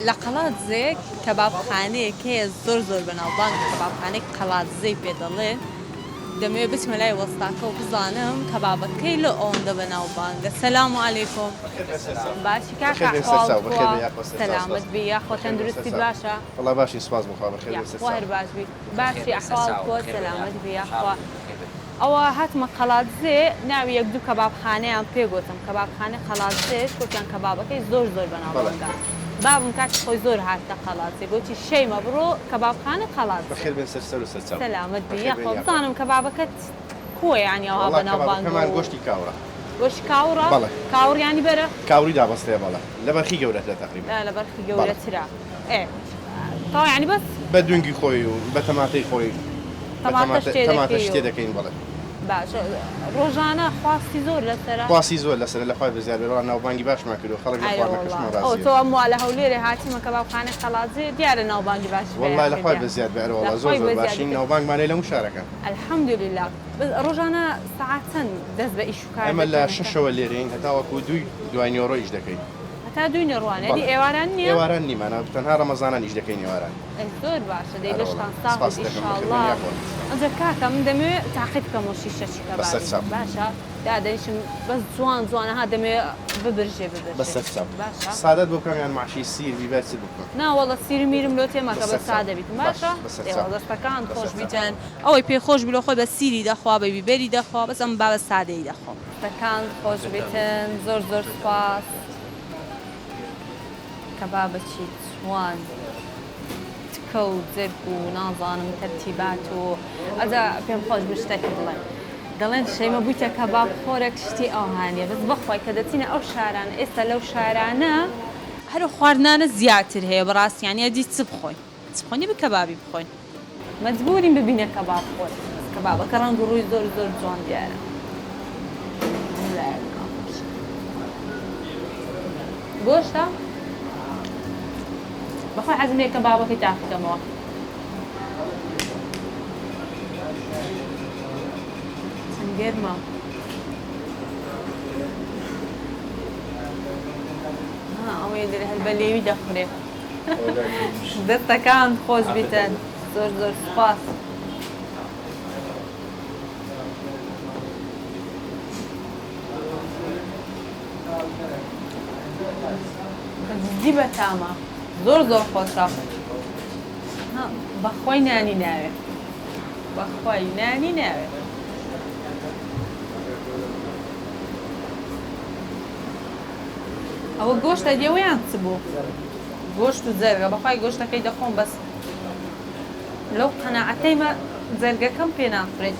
لە قەڵاتزێ کەبابخانەیەکەیە زۆر بەناوبانگ کەبابخانەی قەڵاتزەی پێ دەڵێن دەمەوێت بچمە لای وەستاکە و بزانم کەبابەکەی لە ئەوەندە بەناوبانگە. سەلام عەلەیکوم. باشی کاکە ئەحواڵتووە؟ سەلامت بی یاخۆ تەندروستی باشە؟ وەڵا باشی سوپاس بخوا بەخێر یاخوا هەر باش بی. باشی ئەحواڵتووە؟ سەلامت بی یاخوا. ئەوە هاتمە قەڵاتزێ ناوی یەک دوو کەبابخانەیان پێگوتم کەبابخانە قەڵاتزێش گوتیان کەبابەکەی زۆر بەناوبانگە. بابم کاتی خۆی زۆر هاتە قەڵاتزێ گوتی شەیمە بڕۆ کەبابخانە قەڵاتزێ. بەخێر بێن سەر و سەرچاو. سەلامت بی یاخۆ بزانم کەبابەکەت کووە یانی ئەوە بەناوبانگە؟ کەمان گۆشتی کاورە. گۆشتی کاورە؟ بەڵێ. کاور یانی بەرە؟ کاوری دابەستەیە بەڵێ. لە بەرخی گەورەترە تەقریبا. لە بەرخی گەورەترە. تەوا یانی بەس؟ بە دونگی خۆی و بە تەماتەی خۆی. تەماتەش تێ دەکەین بەڵێ. باش ڕۆژانە خواستی زۆر لەسەرە؟ خواستی زۆر لەسەرە لەخوای بەزیاد بێ ناوبانگی باشمان کردو خەڵک لە خواردنەکەشمان ڕازیە. ئەو تۆ ئەموا لە هەولێرە هاتیمە کەبابخانەی قەڵاتزێ دیارە ناوبانگی باش بێ. وەڵڵای لەخوای بەزیاد بێ وەڵڵا زۆر باشین ناوبانگمانەی لە هەموو شارەکان. ئەلحەمدولیلا. ڕۆژانە سەعات چەند دەست بە ئیش و کار دەکەین؟ ئەمە لە 6ەوە لێرەین هەتا وەکو دوای نیوەڕۆ ئیش دەکەین. هەتا دوای نیوەڕۆیانە دی ئێواران نییە؟ ئێواران نیمانە تەنها ڕەمەزانان ئیش دەکەین ئێواران. زۆر باشە دەی لەشتان ساغ ئینشاءالله. ئەنجا کاکە من دەمەوێت تاقیب بکەم و شیشەچی کەبابی. باشە دادەنیشم بەس جوانەها دەمەوێت ببرژێ بەسەر چاو. باشە سادەت بۆ بکەم یان ماشی سیر بیبەر چ بکەم؟ نا وەڵڵا سیری میرم لۆ تێماکە بە سادە بیت. باشە دەستەکان خۆش بیتن ئەوەی پێخۆش بی لە خۆی بە سیری دەخوا بە بیبەری دەخوا بەس ئەم با بە سادەی دەخۆم. دەستەکان خۆش بیتن زۆر سوپاس. کەبابەکی جوان تکە و جرگ و نازانم تەرتیبات و ئەجا پێم خۆش بشتێکی بڵێن دەڵێن شەیمە بوویتە کەباب خۆرێک شتی ئاهانیە بەس بەخوای کە دەچینە ئەو شارانە ئێستا لەو شارانە هەرو خواردنانە زیاتر هەیە بەڕاستیانە دی چ بخۆین چ بخۆینی بە کەبابی بخۆین مەجبورین ببینە کەباب خۆر کەبابەکە ڕەنگ و ڕووی زۆر جوان دیارە. گۆشتە؟ بەخۆی حەزم هەیە کەبابەکەی تاقیکەمەوە. چەند گەرمە. ئەوەیە دەرێ هەر بە لێوی دەخورێ. دەستەکان خۆش بیتن زۆر سوپاس. جدی بەتامە. زۆر خۆشە. بەخوای نانی ناوێ. بەخوای نانی ناوێ. ئەوە گۆشتە دێوەیان چ بوو؟ گۆشت و جەرگە بەخوای گۆشتەکەی دەخۆم بەس لەو قەناعەتەیمە جەرگەکەم پێ ناخورێت.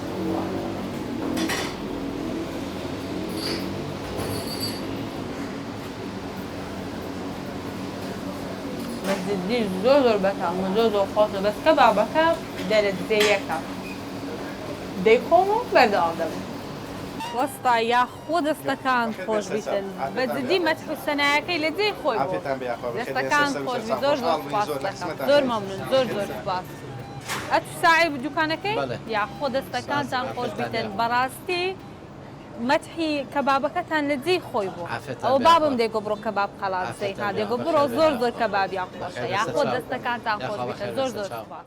جدی زۆر بەتامە زۆر خۆشە بەس کەبابەکە دەرەجەیەکە دەیخۆم و بەردەوام دەبم. وەستا یاخۆ دەستەکان خۆش بیتن بە جدی مەدح و سەنایەکەی لە جێی خۆی بوو. دەستەکان خۆش بی زۆر سوپاس دەکەم. زۆر مەمنون زۆر سوپاس. ئەتو ساعی دوکانەکەی؟ یاخۆ دەستەکانتان خۆش بیتن بەڕاستی مەدحی کەبابەکەتان لە جێی خۆی بوو. ئەوە بابم دێگۆ بڕۆ کەباب قەڵاتزەی دێگۆ بڕۆ زۆر کەبابیان خۆشە یاخۆ دەستەکانتان خۆش بیتن زۆر سوپاس.